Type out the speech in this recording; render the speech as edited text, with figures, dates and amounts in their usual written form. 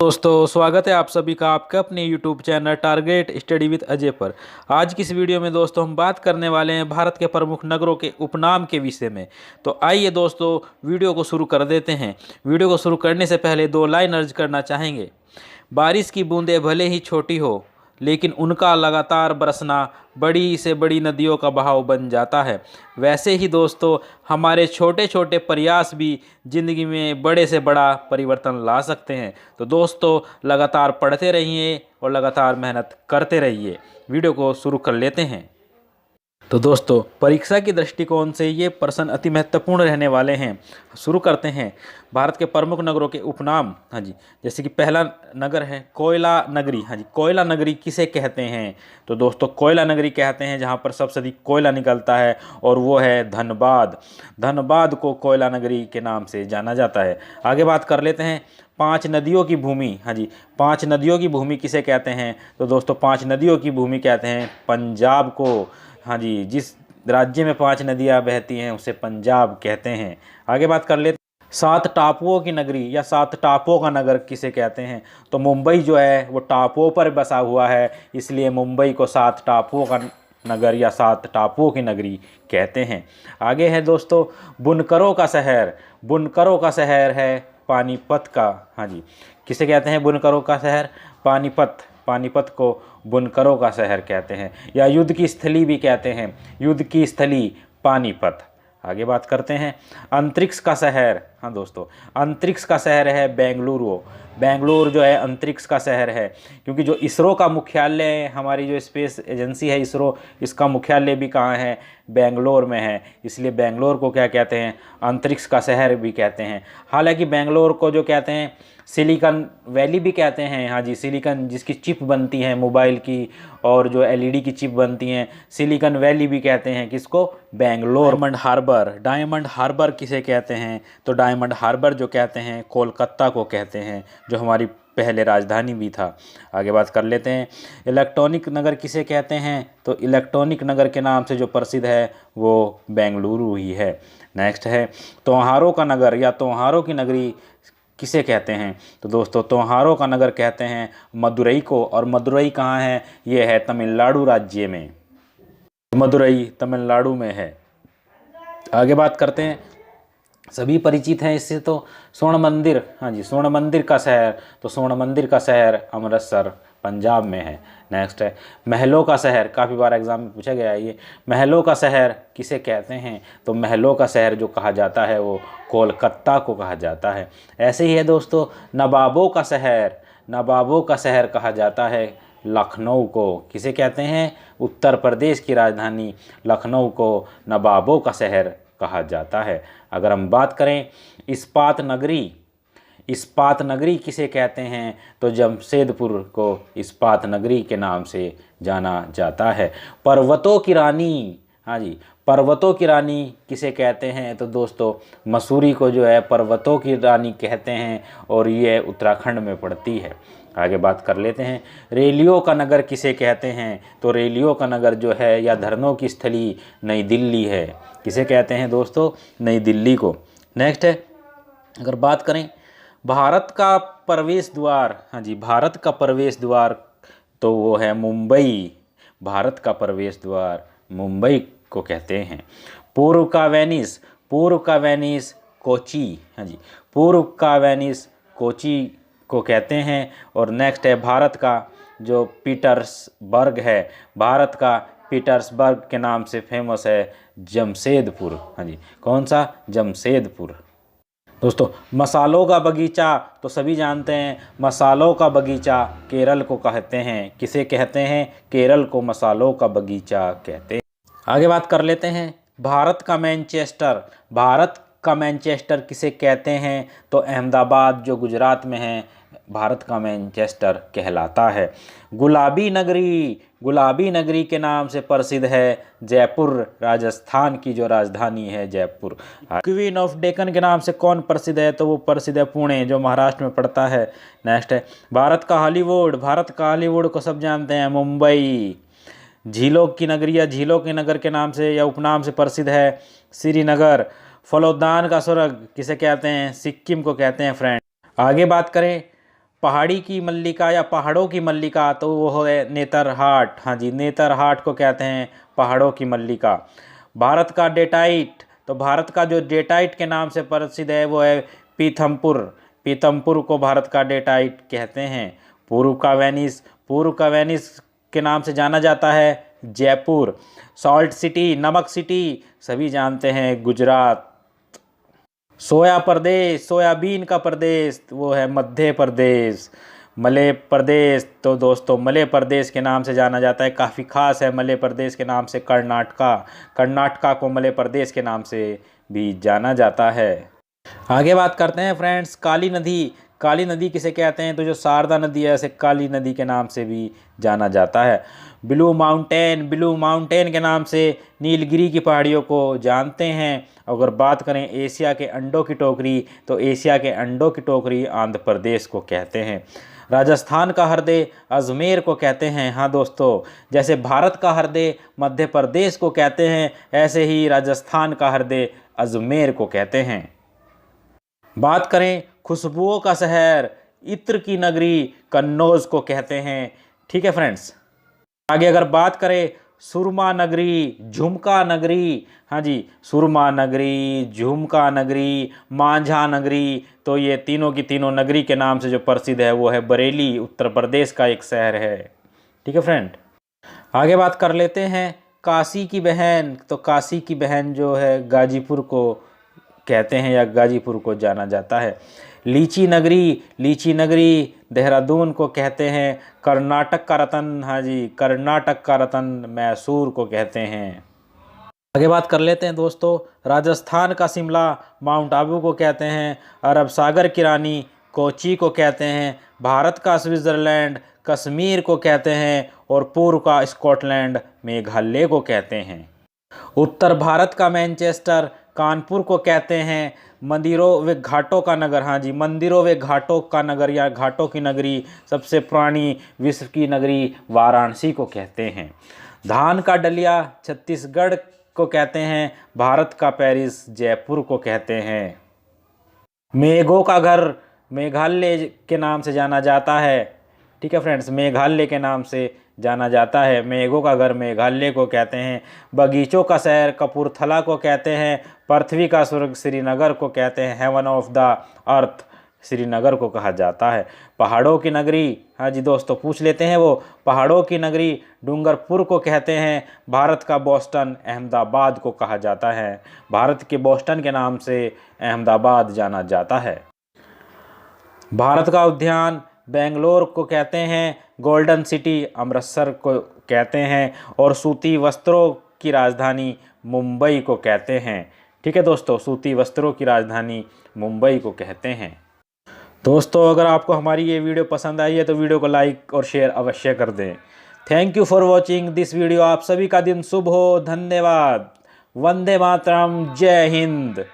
दोस्तों स्वागत है आप सभी का आपके अपने YouTube channel target study with Ajay पर। आज की इस वीडियो में दोस्तों हम बात करने वाले हैं भारत के प्रमुख नगरों के उपनाम के विषय में। तो आइए दोस्तों वीडियो को शुरू कर देते हैं। वीडियो को शुरू करने से पहले दो लाइन अर्ज करना चाहेंगे। बारिश की बूंदें भले ही छोटी हो लेकिन उनका लगातार बरसना बड़ी से बड़ी नदियों का बहाव बन जाता है। वैसे ही दोस्तों हमारे छोटे छोटे प्रयास भी ज़िंदगी में बड़े से बड़ा परिवर्तन ला सकते हैं। तो दोस्तों लगातार पढ़ते रहिए और लगातार मेहनत करते रहिए। वीडियो को शुरू कर लेते हैं। तो दोस्तों परीक्षा की दृष्टिकोण से ये प्रश्न अति महत्वपूर्ण रहने वाले हैं। शुरू करते हैं। भारत के प्रमुख नगरों के उपनाम। हाँ जी, जैसे कि पहला नगर है कोयला नगरी। हाँ जी, कोयला नगरी किसे कहते हैं? तो दोस्तों कोयला नगरी कहते हैं जहाँ पर सबसे अधिक कोयला निकलता है, और वो है धनबाद। धनबाद को कोयला नगरी के नाम से जाना जाता है। आगे बात कर लेते हैं। पांच नदियों की भूमि। हाँ जी, पांच नदियों की भूमि किसे कहते हैं? तो दोस्तों पांच नदियों की भूमि कहते हैं पंजाब को। हाँ जी, जिस राज्य में पांच नदियाँ बहती हैं उसे पंजाब कहते हैं। आगे बात कर लेते हैं। सात टापुओं की नगरी या सात टापुओं का नगर किसे कहते हैं? तो मुंबई जो है वो टापुओं पर बसा हुआ है, इसलिए मुंबई को सात टापुओं का नगर या सात टापुओं की नगरी कहते हैं। आगे है दोस्तों बुनकरों का शहर। बुनकरों का शहर है पानीपत का। हाँ जी, किसे कहते हैं बुनकरों का शहर? पानीपत। पानीपत को बुनकरों का शहर कहते हैं, या युद्ध की स्थली भी कहते हैं। युद्ध की स्थली पानीपत। आगे बात करते हैं। अंतरिक्ष का शहर। हाँ दोस्तों, अंतरिक्ष का शहर है बेंगलुरु। बेंगलुरु जो है अंतरिक्ष का शहर है, क्योंकि जो इसरो का मुख्यालय, हमारी जो स्पेस एजेंसी है इसरो, इसका मुख्यालय भी कहाँ है? बेंगलोर में है, इसलिए बेंगलोर को क्या कहते हैं? अंतरिक्ष का शहर भी कहते हैं। हालांकि बेंगलोर को जो कहते हैं सिलिकॉन वैली भी कहते हैं। हाँ जी, सिलिकॉन जिसकी चिप बनती है मोबाइल की, और जो एलईडी की चिप बनती हैं, सिलिकॉन वैली भी कहते हैं किसको? बेंगलोर। डायमंड हार्बर। डायमंड हार्बर किसे कहते हैं? तो डायमंड हार्बर जो कहते हैं कोलकाता को कहते हैं, जो हमारी पहले राजधानी भी था। आगे बात कर लेते हैं। इलेक्ट्रॉनिक नगर किसे कहते हैं? तो इलेक्ट्रॉनिक नगर के नाम से जो प्रसिद्ध है वो बेंगलुरु ही है। नेक्स्ट है त्योहारों का नगर या त्योहारों की नगरी किसे कहते हैं? तो दोस्तों त्योहारों का नगर कहते हैं मदुरई को। और मदुरई कहाँ है? ये है तमिलनाडु राज्य में। मदुरई तमिलनाडु में है। आगे बात करते हैं। सभी परिचित हैं इससे, तो स्वर्ण मंदिर। हाँ जी, स्वर्ण मंदिर का शहर। तो स्वर्ण मंदिर का शहर अमृतसर पंजाब में है। नेक्स्ट है महलों का शहर। काफ़ी बार एग्जाम में पूछा गया है ये। महलों का शहर किसे कहते हैं? तो महलों का शहर जो कहा जाता है वो कोलकाता को कहा जाता है। ऐसे ही है दोस्तों नवाबों का शहर। नवाबों का शहर कहा जाता है लखनऊ को। किसे कहते हैं? उत्तर प्रदेश की राजधानी लखनऊ को नवाबों का शहर कहा जाता है। अगर हम बात करें इस्पात नगरी, इस्पात नगरी किसे कहते हैं? तो जमशेदपुर को इस्पात नगरी के नाम से जाना जाता है। पर्वतों की रानी। हाँ जी, पर्वतों की रानी किसे कहते हैं? तो दोस्तों मसूरी को जो है पर्वतों की रानी कहते हैं, और ये उत्तराखंड में पड़ती है। आगे बात कर लेते हैं। रेलियों का नगर किसे कहते हैं? तो रेलियों का नगर जो है या धरनों की स्थली नई दिल्ली है। किसे कहते हैं दोस्तों? नई दिल्ली को। नेक्स्ट है अगर बात करें भारत का प्रवेश द्वार। हाँ जी, भारत का प्रवेश द्वार तो वो है मुंबई। भारत का प्रवेश द्वार मुंबई को कहते हैं। पूर्व का वेनिस। पूर्व का वेनिस कोची। हाँ जी, पूर्व का वेनिस कोची को कहते हैं। और नेक्स्ट है भारत का जो पीटर्सबर्ग है, भारत का पीटर्सबर्ग के नाम से फेमस है जमशेदपुर। हाँ जी, कौन सा? जमशेदपुर। दोस्तों मसालों का बगीचा तो सभी जानते हैं, मसालों का बगीचा केरल को कहते हैं। किसे कहते हैं? केरल को मसालों का बगीचा कहते हैं। आगे बात कर लेते हैं। भारत का मैनचेस्टर। भारत का मैनचेस्टर किसे कहते हैं? तो अहमदाबाद जो गुजरात में है, भारत का मैनचेस्टर कहलाता है। गुलाबी नगरी। गुलाबी नगरी के नाम से प्रसिद्ध है जयपुर। राजस्थान की जो राजधानी है जयपुर। क्वीन ऑफ डेक्कन के नाम से कौन प्रसिद्ध है? तो वो प्रसिद्ध है पुणे, जो महाराष्ट्र में पड़ता है। नेक्स्ट है भारत का हॉलीवुड। भारत का हॉलीवुड को सब जानते हैं मुंबई। झीलों की नगरी या झीलों के नगर के नाम से या उपनाम से प्रसिद्ध है श्रीनगर। फलोद्यान का स्वर्ग किसे कहते हैं? सिक्किम को कहते हैं फ्रेंड। आगे बात करें पहाड़ी की मल्लिका या पहाड़ों की मल्लिका, तो वो है नेतरहाट। हाँ जी, नेतरहाट को कहते हैं पहाड़ों की मल्लिका। भारत का डेटाइट, तो भारत का जो डेटाइट के नाम से प्रसिद्ध है वो है पीथमपुर। पीथमपुर को भारत का डेटाइट कहते हैं। पूर्व का वेनिस, पूर्व का वेनिस के नाम से जाना जाता है जयपुर। सॉल्ट सिटी, नमक सिटी, सभी जानते हैं गुजरात। सोया प्रदेश, सोयाबीन का प्रदेश, वो है मध्य प्रदेश। मध्य प्रदेश, तो दोस्तों मध्य प्रदेश के नाम से जाना जाता है, काफ़ी खास है मध्य प्रदेश के नाम से कर्नाटका। कर्नाटका को मध्य प्रदेश के नाम से भी जाना जाता है। आगे बात करते हैं फ्रेंड्स, काली नदी। काली नदी किसे कहते हैं, तो जो शारदा नदी है उसे काली नदी के नाम से भी जाना जाता है। ब्लू माउंटेन, ब्लू माउंटेन के नाम से नीलगिरी की पहाड़ियों को जानते हैं। अगर बात करें एशिया के अंडों की टोकरी, तो एशिया के अंडों की टोकरी आंध्र प्रदेश को कहते हैं। राजस्थान का हृदय अजमेर को कहते हैं। हाँ दोस्तों, जैसे भारत का हृदय मध्य प्रदेश को कहते हैं, ऐसे ही राजस्थान का हृदय अजमेर को कहते हैं। बात करें खुशबुओं का शहर, इत्र की नगरी कन्नौज को कहते हैं। ठीक है फ्रेंड्स, आगे अगर बात करें सुरमा नगरी, झुमका नगरी, हाँ जी, सुरमा नगरी, झुमका नगरी, मांझा नगरी, तो ये तीनों की तीनों नगरी के नाम से जो प्रसिद्ध है वो है बरेली, उत्तर प्रदेश का एक शहर है। ठीक है फ्रेंड, आगे बात कर लेते हैं काशी की बहन। तो काशी की बहन जो है गाजीपुर को कहते हैं या गाजीपुर को जाना जाता है। लीची नगरी, लीची नगरी देहरादून को कहते हैं। कर्नाटक का रतन, हाँ जी, कर्नाटक का रतन मैसूर को कहते हैं। आगे बात कर लेते हैं दोस्तों, राजस्थान का शिमला माउंट आबू को कहते हैं। अरब सागर की रानी कोची को कहते हैं। भारत का स्विट्ज़रलैंड कश्मीर को कहते हैं। और पूर्व का स्कॉटलैंड मेघालय को कहते हैं। उत्तर भारत का मैनचेस्टर कानपुर को कहते हैं। मंदिरों व घाटों का नगर, हाँ जी, मंदिरों व घाटों का नगर या घाटों की नगरी, सबसे पुरानी विश्व की नगरी वाराणसी को कहते हैं। धान का डलिया छत्तीसगढ़ को कहते हैं। भारत का पेरिस जयपुर को कहते हैं। मेघों का घर मेघालय के नाम से जाना जाता है। ठीक है फ्रेंड्स, मेघालय के नाम से जाना जाता है। मेघों का घर मेघालय को कहते हैं। बगीचों का शहर कपूरथला को कहते हैं। पृथ्वी का स्वर्ग श्रीनगर को कहते हैं। Heaven of the earth Srinagar को कहा जाता है। पहाड़ों की नगरी, हाँ जी दोस्तों, पूछ लेते हैं वो, पहाड़ों की नगरी डूंगरपुर को कहते हैं। भारत का बोस्टन अहमदाबाद को कहा जाता है। भारत के बोस्टन के नाम से अहमदाबाद जाना जाता है। भारत का उद्यान बेंगलोर को कहते हैं। गोल्डन सिटी अमृतसर को कहते हैं। और सूती वस्त्रों की राजधानी मुंबई को कहते हैं। ठीक है दोस्तों, सूती वस्त्रों की राजधानी मुंबई को कहते हैं। दोस्तों, अगर आपको हमारी ये वीडियो पसंद आई है तो वीडियो को लाइक और शेयर अवश्य कर दें। Thank you for watching this video. आप सभी का दिन शुभ हो। धन्यवाद। वंदे मातरम। जय हिंद।